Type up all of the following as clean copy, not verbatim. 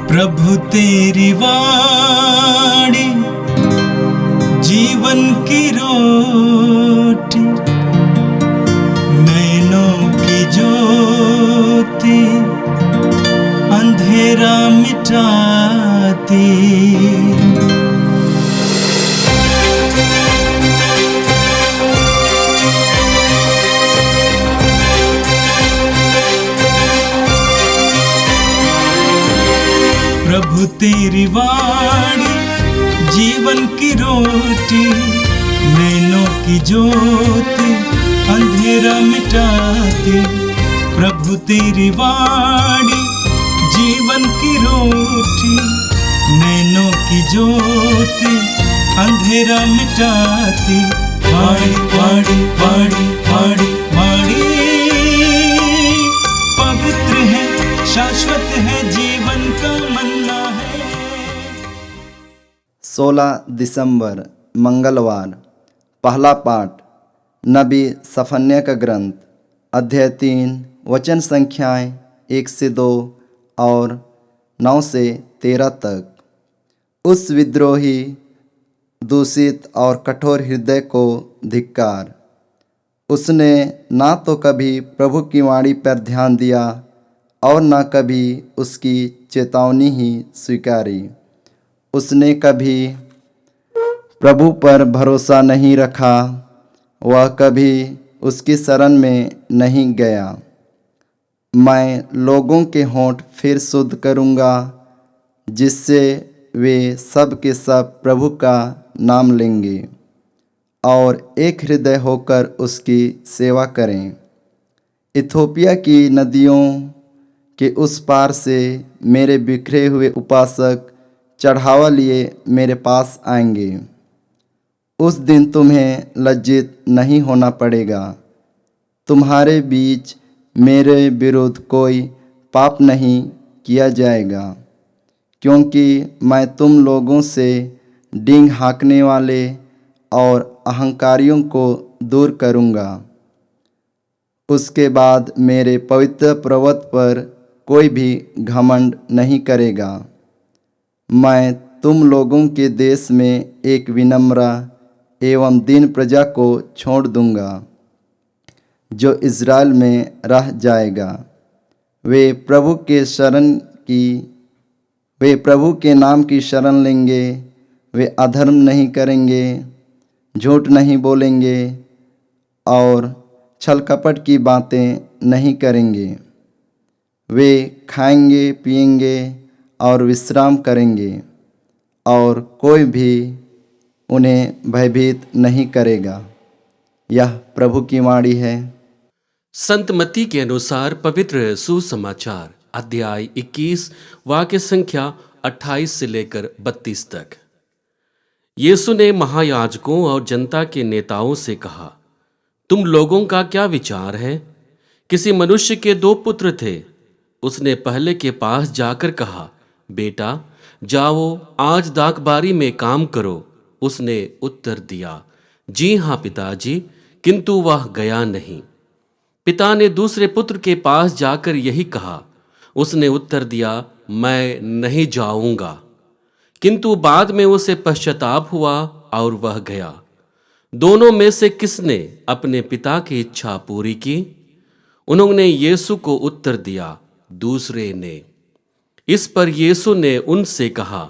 प्रभु तेरी वाणी जीवन की रोटी, नैनों की ज्योति अंधेरा मिटाती। प्रभु तेरी वाणी जीवन की रोटी, नैनों की ज्योति अंधेरा मिटाती। प्रभु तेरी वाणी जीवन की रोटी, नैनों की ज्योति अंधेरा मिटाती। वाणी वाणी वाणी वाणी वाणी पवित्र है, शाश्वत है, जीवन का मन्ना है। 16 दिसंबर मंगलवार। पहला पाठ नबी सफन्याह का ग्रंथ, अध्याय 3, वचन संख्याएं 1 से 2 और 9 से 13 तक। उस विद्रोही, दूषित और कठोर हृदय को धिक्कार। उसने ना तो कभी प्रभु की वाणी पर ध्यान दिया और न कभी उसकी चेतावनी ही स्वीकारी। उसने कभी प्रभु पर भरोसा नहीं रखा, वह कभी उसकी शरण में नहीं गया। मैं लोगों के होंठ फिर शुद्ध करूँगा, जिससे वे सब के सब प्रभु का नाम लेंगे और एक हृदय होकर उसकी सेवा करें। इथोपिया की नदियों के उस पार से मेरे बिखरे हुए उपासक चढ़ावा लिए मेरे पास आएंगे। उस दिन तुम्हें लज्जित नहीं होना पड़ेगा। तुम्हारे बीच मेरे विरुद्ध कोई पाप नहीं किया जाएगा, क्योंकि मैं तुम लोगों से डींग हाँकने वाले और अहंकारियों को दूर करूँगा। उसके बाद मेरे पवित्र पर्वत पर कोई भी घमंड नहीं करेगा। मैं तुम लोगों के देश में एक विनम्र एवं दीन प्रजा को छोड़ दूंगा, जो इज़राइल में रह जाएगा। वे प्रभु के नाम की शरण लेंगे। वे अधर्म नहीं करेंगे, झूठ नहीं बोलेंगे और छल कपट की बातें नहीं करेंगे। वे खाएंगे, पिएंगे और विश्राम करेंगे, और कोई भी उन्हें भयभीत नहीं करेगा। यह प्रभु की वाणी है। संत मत्ती के अनुसार पवित्र सुसमाचार, अध्याय 21, वाक्य संख्या 28 से लेकर 32 तक। यीशु ने महायाजकों और जनता के नेताओं से कहा, तुम लोगों का क्या विचार है? किसी मनुष्य के 2 पुत्र थे। उसने पहले के पास जाकर कहा, बेटा जाओ, आज दाखबारी में काम करो। उसने उत्तर दिया, जी हाँ पिताजी, किंतु वह गया नहीं। पिता ने दूसरे पुत्र के पास जाकर यही कहा। उसने उत्तर दिया, मैं नहीं जाऊंगा। किंतु बाद में उसे पश्चाताप हुआ और वह गया। दोनों में से किसने अपने पिता की इच्छा पूरी की? उन्होंने यीशु को उत्तर दिया, दूसरे ने। इस पर यीशु ने उनसे कहा,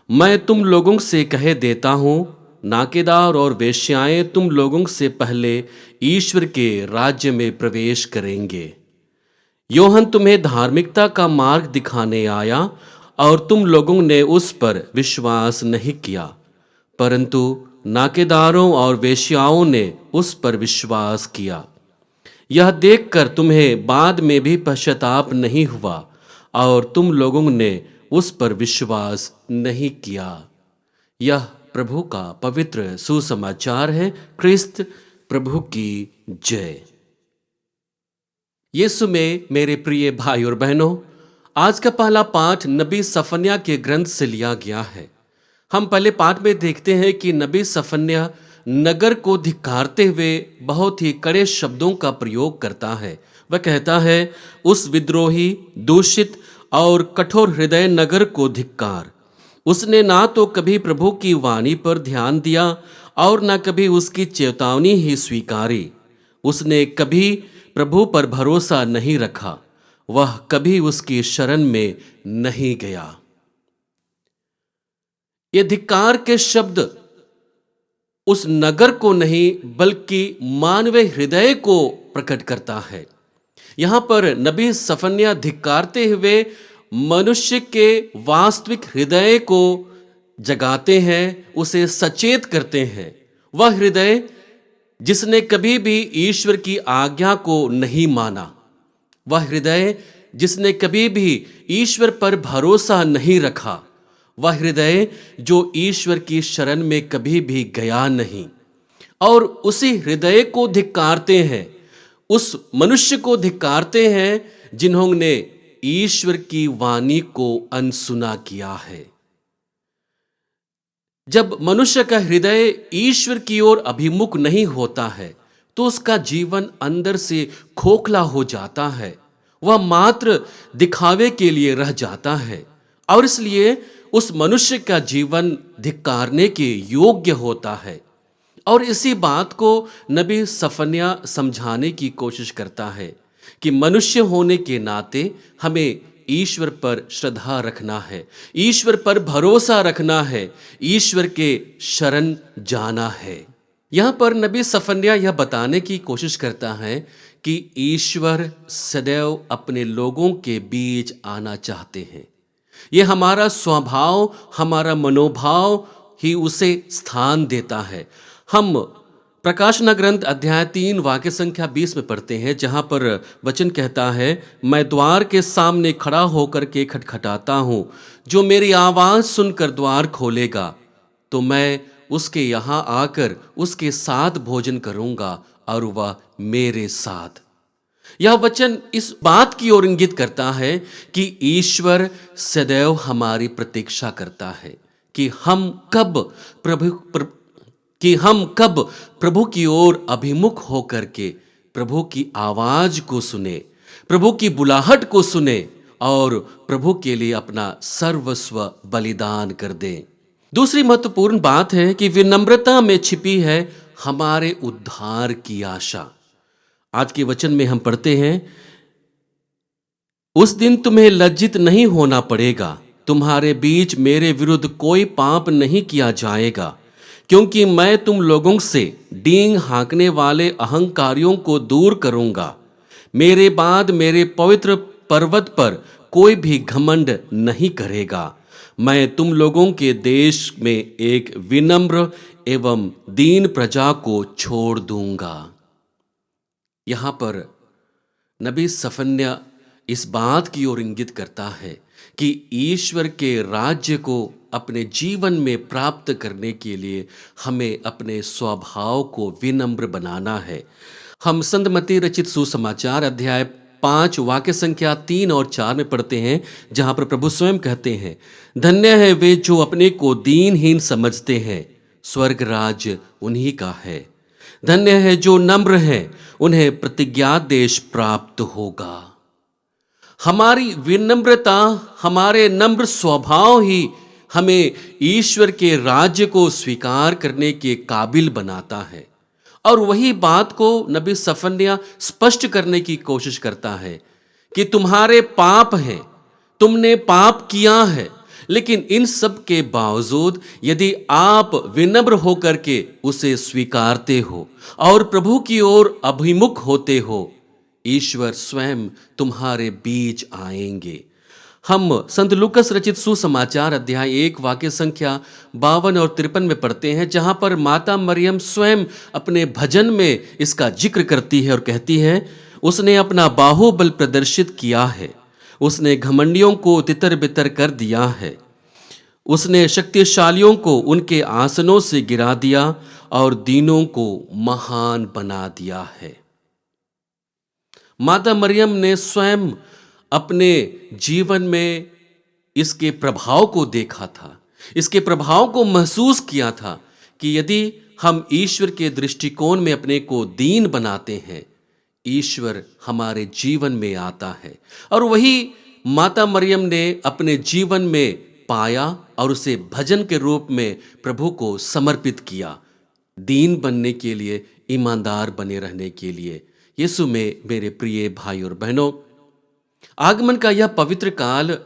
मैं तुम लोगों से कह देता हूं, नाकेदार और वेश्याएं तुम लोगों से पहले ईश्वर के राज्य में प्रवेश करेंगे। योहन तुम्हें धार्मिकता का मार्ग दिखाने आया और तुम लोगों ने उस पर विश्वास नहीं किया, परंतु नाकेदारों और वेश्याओं ने उस पर विश्वास किया। यह देखकर तुम्हें बाद में भी पश्चाताप नहीं हुआ और तुम लोगों ने उस पर विश्वास नहीं किया। यह प्रभु का पवित्र सुसमाचार है। क्रिस्त प्रभु की जय। यीशु में मेरे प्रिय भाई और बहनों, आज का पहला पाठ नबी सफन्याह के ग्रंथ से लिया गया है। हम पहले पाठ में देखते हैं कि नबी सफन्याह नगर को धिक्कारते हुए बहुत ही कड़े शब्दों का प्रयोग करता है। वह कहता है, उस विद्रोही, दूषित और कठोर हृदय नगर को धिक्कार। उसने ना तो कभी प्रभु की वाणी पर ध्यान दिया और न कभी उसकी चेतावनी ही स्वीकारी। उसने कभी प्रभु पर भरोसा नहीं रखा, वह कभी उसकी शरण में नहीं गया। ये धिक्कार के शब्द उस नगर को नहीं बल्कि मानवीय हृदय को प्रकट करता है। यहां पर नबी सफन्याह धिक्कारते हुए मनुष्य के वास्तविक हृदय को जगाते हैं, उसे सचेत करते हैं। वह हृदय जिसने कभी भी ईश्वर की आज्ञा को नहीं माना, वह हृदय जिसने कभी भी ईश्वर पर भरोसा नहीं रखा, वह हृदय जो ईश्वर की शरण में कभी भी गया नहीं, और उसी हृदय को धिक्कारते हैं, उस मनुष्य को धिक्कारते हैं जिन्होंने ईश्वर की वाणी को अनसुना किया है। जब मनुष्य का हृदय ईश्वर की ओर अभिमुख नहीं होता है तो उसका जीवन अंदर से खोखला हो जाता है, वह मात्र दिखावे के लिए रह जाता है, और इसलिए उस मनुष्य का जीवन धिक्कारने के योग्य होता है। और इसी बात को नबी सफन्याह समझाने की कोशिश करता है कि मनुष्य होने के नाते हमें ईश्वर पर श्रद्धा रखना है, ईश्वर पर भरोसा रखना है, ईश्वर के शरण जाना है। यहाँ पर नबी सफन्याह यह बताने की कोशिश करता है कि ईश्वर सदैव अपने लोगों के बीच आना चाहते हैं। ये हमारा स्वभाव, हमारा मनोभाव ही उसे स्थान देता है। हम प्रकाशना ग्रंथ अध्याय 3 वाक्य संख्या 20 में पढ़ते हैं, जहां पर वचन कहता है, मैं द्वार के सामने खड़ा होकर के खटखटाता हूं, जो मेरी आवाज सुनकर द्वार खोलेगा तो मैं उसके यहां आकर उसके साथ भोजन करूंगा और वह मेरे साथ। यह वचन इस बात की ओर इंगित करता है कि ईश्वर सदैव हमारी प्रतीक्षा करता है कि हम कब प्रभु की ओर अभिमुख होकर के प्रभु की आवाज को सुने, प्रभु की बुलाहट को सुने और प्रभु के लिए अपना सर्वस्व बलिदान कर दें। दूसरी महत्वपूर्ण बात है कि विनम्रता में छिपी है हमारे उद्धार की आशा। आज के वचन में हम पढ़ते हैं, उस दिन तुम्हें लज्जित नहीं होना पड़ेगा, तुम्हारे बीच मेरे विरुद्ध कोई पाप नहीं किया जाएगा, क्योंकि मैं तुम लोगों से डींग हाँकने वाले अहंकारियों को दूर करूंगा। मेरे बाद मेरे पवित्र पर्वत पर कोई भी घमंड नहीं करेगा। मैं तुम लोगों के देश में एक विनम्र एवं दीन प्रजा को छोड़ दूंगा। यहां पर नबी सफन्याह इस बात की ओर इंगित करता है कि ईश्वर के राज्य को अपने जीवन में प्राप्त करने के लिए हमें अपने स्वभाव को विनम्र बनाना है। हम संत मत्ती रचित सुसमाचार अध्याय 5 वाक्य संख्या 3 और 4 में पढ़ते हैं, जहां पर प्रभु स्वयं कहते हैं, धन्य है वे जो अपने को दीनहीन समझते हैं, स्वर्ग राज्य उन्हीं का है। धन्य है जो नम्र है, उन्हें प्रतिज्ञादेश प्राप्त होगा। हमारी विनम्रता, हमारे नम्र स्वभाव ही हमें ईश्वर के राज्य को स्वीकार करने के काबिल बनाता है। और वही बात को नबी सफन्याह स्पष्ट करने की कोशिश करता है कि तुम्हारे पाप हैं, तुमने पाप किया है, लेकिन इन सब के बावजूद यदि आप विनम्र होकर के उसे स्वीकारते हो और प्रभु की ओर अभिमुख होते हो, ईश्वर स्वयं तुम्हारे बीच आएंगे। हम संत लूकस रचित सुसमाचार अध्याय 1 वाक्य संख्या 52 और 53 में पढ़ते हैं, जहां पर माता मरियम स्वयं अपने भजन में इसका जिक्र करती है और कहती है, उसने अपना बाहुबल प्रदर्शित किया है, उसने घमंडियों को तितर बितर कर दिया है, उसने शक्तिशालियों को उनके आसनों से गिरा दिया और दीनों को महान बना दिया है। माता मरियम ने स्वयं अपने जीवन में इसके प्रभाव को देखा था, इसके प्रभाव को महसूस किया था कि यदि हम ईश्वर के दृष्टिकोण में अपने को दीन बनाते हैं, ईश्वर हमारे जीवन में आता है। और वही माता मरियम ने अपने जीवन में पाया और उसे भजन के रूप में प्रभु को समर्पित किया, दीन बनने के लिए, ईमानदार बने रहने के लिए। यीशु में मेरे प्रिय भाई और बहनों, आगमन का यह पवित्र काल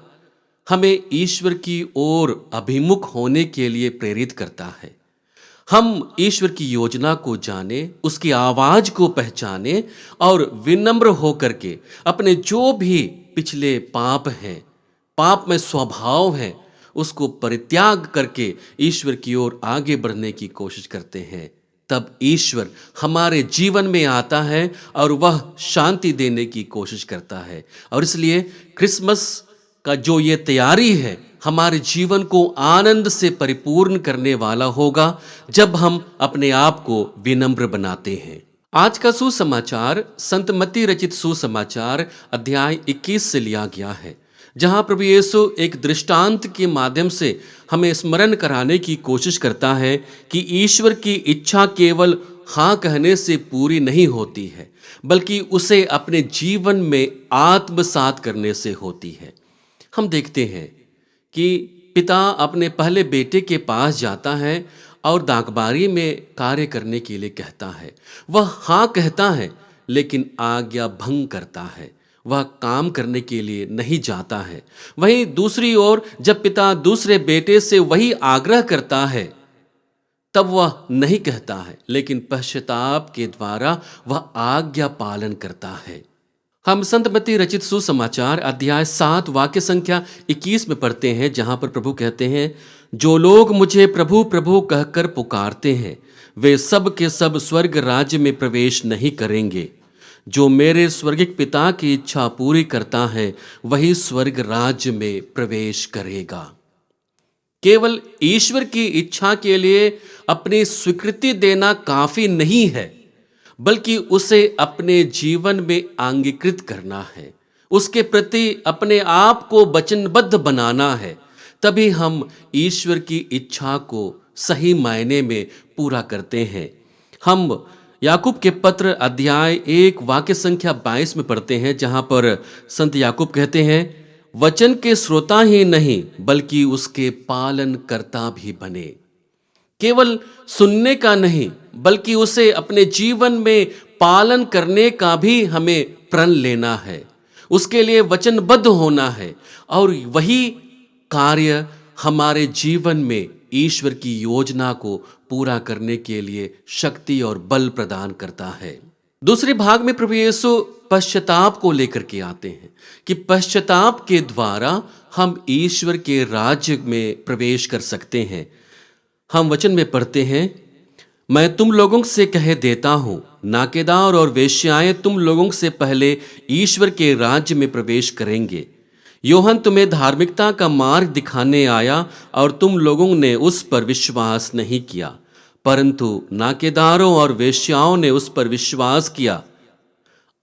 हमें ईश्वर की ओर अभिमुख होने के लिए प्रेरित करता है। हम ईश्वर की योजना को जाने, उसकी आवाज को पहचाने और विनम्र होकर के अपने जो भी पिछले पाप हैं, पाप में स्वभाव है, उसको परित्याग करके ईश्वर की ओर आगे बढ़ने की कोशिश करते हैं। तब ईश्वर हमारे जीवन में आता है और वह शांति देने की कोशिश करता है। और इसलिए क्रिसमस का जो ये तैयारी है हमारे जीवन को आनंद से परिपूर्ण करने वाला होगा जब हम अपने आप को विनम्र बनाते हैं। आज का सुसमाचार संत मत्ती रचित सुसमाचार अध्याय 21 से लिया गया है, जहां प्रभु यीशु एक दृष्टांत के माध्यम से हमें स्मरण कराने की कोशिश करता है कि ईश्वर की इच्छा केवल हाँ कहने से पूरी नहीं होती है, बल्कि उसे अपने जीवन में आत्मसात करने से होती है। हम देखते हैं कि पिता अपने पहले बेटे के पास जाता है और दागबारी में कार्य करने के लिए कहता है। वह हाँ कहता है लेकिन आज्ञा भंग करता है, वह काम करने के लिए नहीं जाता है। वहीं दूसरी ओर जब पिता दूसरे बेटे से वही आग्रह करता है तब वह नहीं कहता है, लेकिन पश्चाताप के द्वारा वह आज्ञा पालन करता है। हम संत मत्ती रचित सुसमाचार अध्याय 7 वाक्य संख्या 21 में पढ़ते हैं, जहां पर प्रभु कहते हैं, जो लोग मुझे प्रभु प्रभु कहकर पुकारते हैं वे सब के सब स्वर्ग राज्य में प्रवेश नहीं करेंगे। जो मेरे स्वर्गिक पिता की इच्छा पूरी करता है वही स्वर्ग राज्य में प्रवेश करेगा। केवल ईश्वर की इच्छा के लिए अपनी स्वीकृति देना काफी नहीं है, बल्कि उसे अपने जीवन में अंगीकृत करना है, उसके प्रति अपने आप को वचनबद्ध बनाना है। तभी हम ईश्वर की इच्छा को सही मायने में पूरा करते हैं। हम याकूब के पत्र अध्याय 1 वाक्य संख्या 22 में पढ़ते हैं, जहां पर संत याकूब कहते हैं, वचन के श्रोता ही नहीं बल्कि उसके पालन करता भी बने। केवल सुनने का नहीं बल्कि उसे अपने जीवन में पालन करने का भी हमें प्रण लेना है, उसके लिए वचनबद्ध होना है। और वही कार्य हमारे जीवन में ईश्वर की योजना को पूरा करने के लिए शक्ति और बल प्रदान करता है। दूसरे भाग में प्रभु यीशु पश्चाताप को लेकर के आते हैं कि पश्चाताप के द्वारा हम ईश्वर के राज्य में प्रवेश कर सकते हैं। हम वचन में पढ़ते हैं, मैं तुम लोगों से कह देता हूं, नाकेदार और वेश्याएं तुम लोगों से पहले ईश्वर के राज्य में प्रवेश करेंगे। योहन तुम्हें धार्मिकता का मार्ग दिखाने आया और तुम लोगों ने उस पर विश्वास नहीं किया, परंतु नाकेदारों और वेश्याओं ने उस पर विश्वास किया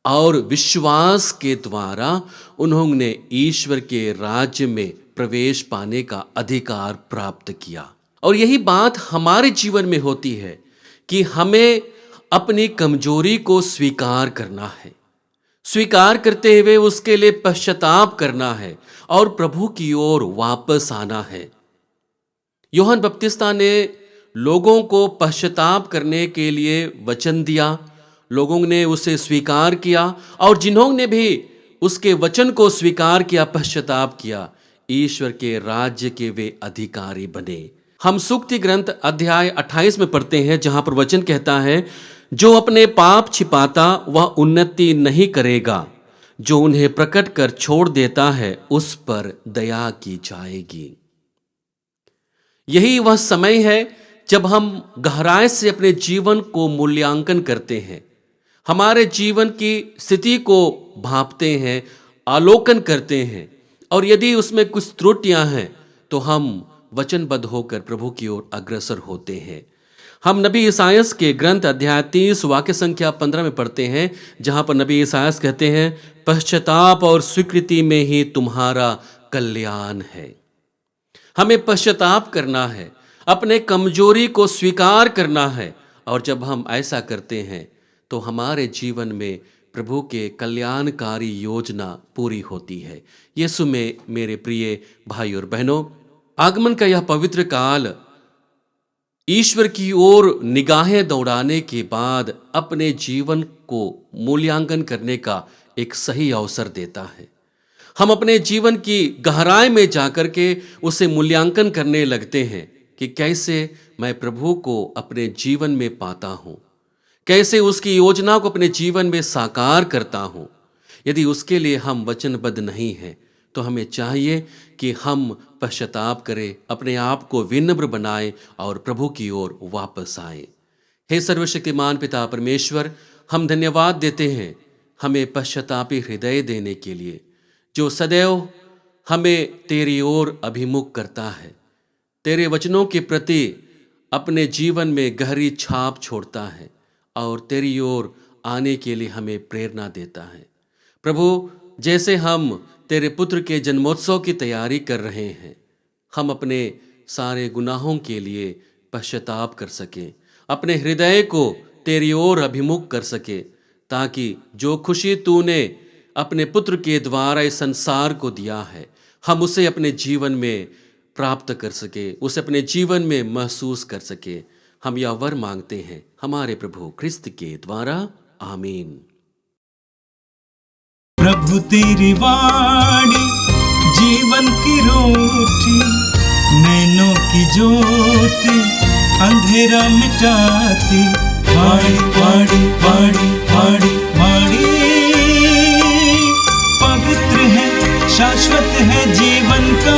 और विश्वास के द्वारा उन्होंने ईश्वर के राज्य में प्रवेश पाने का अधिकार प्राप्त किया। और यही बात हमारे जीवन में होती है कि हमें अपनी कमजोरी को स्वीकार करना है, स्वीकार करते हुए उसके लिए पश्चाताप करना है और प्रभु की ओर वापस आना है। यूहन्ना बपतिस्ता ने लोगों को पश्चाताप करने के लिए वचन दिया, लोगों ने उसे स्वीकार किया और जिन्होंने भी उसके वचन को स्वीकार किया, पश्चाताप किया, ईश्वर के राज्य के वे अधिकारी बने। हम सुक्ति ग्रंथ अध्याय 28 में पढ़ते हैं, जहां पर वचन कहता है, जो अपने पाप छिपाता वह उन्नति नहीं करेगा, जो उन्हें प्रकट कर छोड़ देता है उस पर दया की जाएगी। यही वह समय है जब हम गहराई से अपने जीवन को मूल्यांकन करते हैं, हमारे जीवन की स्थिति को भांपते हैं, आलोकन करते हैं, और यदि उसमें कुछ त्रुटियां हैं तो हम वचनबद्ध होकर प्रभु की ओर अग्रसर होते हैं। हम नबी ईसायास के ग्रंथ अध्याय 30 वाक्य संख्या 15 में पढ़ते हैं, जहां पर नबी ईसायास कहते हैं, पश्चाताप और स्वीकृति में ही तुम्हारा कल्याण है। हमें पश्चाताप करना है, अपने कमजोरी को स्वीकार करना है, और जब हम ऐसा करते हैं तो हमारे जीवन में प्रभु के कल्याणकारी योजना पूरी होती है। यीशु में मेरे प्रिय भाई और बहनों, आगमन का यह पवित्र काल ईश्वर की ओर निगाहें दौड़ाने के बाद अपने जीवन को मूल्यांकन करने का एक सही अवसर देता है। हम अपने जीवन की गहराई में जाकर के उसे मूल्यांकन करने लगते हैं कि कैसे मैं प्रभु को अपने जीवन में पाता हूँ, कैसे उसकी योजना को अपने जीवन में साकार करता हूँ। यदि उसके लिए हम वचनबद्ध नहीं हैं तो हमें चाहिए कि हम पश्चाताप करें, अपने आप को विनम्र बनाएं और प्रभु की ओर वापस आएं। हे सर्वशक्तिमान पिता परमेश्वर, हम धन्यवाद देते हैं हमें पश्चातापी हृदय देने के लिए, जो सदैव हमें तेरी ओर अभिमुख करता है, तेरे वचनों के प्रति अपने जीवन में गहरी छाप छोड़ता है और तेरी ओर आने के लिए हमें प्रेरणा देता है। प्रभु, जैसे हम तेरे पुत्र के जन्मोत्सव की तैयारी कर रहे हैं, हम अपने सारे गुनाहों के लिए पश्चाताप कर सकें, अपने हृदय को तेरी ओर अभिमुख कर सके, ताकि जो खुशी तूने अपने पुत्र के द्वारा इस संसार को दिया है, हम उसे अपने जीवन में प्राप्त कर सके, उसे अपने जीवन में महसूस कर सके। हम यह वर मांगते हैं हमारे प्रभु ख्रिस्त के द्वारा, आमीन। प्रभु तेरी वाणी जीवन की रोटी, नैनों की ज्योति अंधेरा मिटाती। वाणी वाणी वाणी वाणी वाणी पवित्र है, शाश्वत है, जीवन का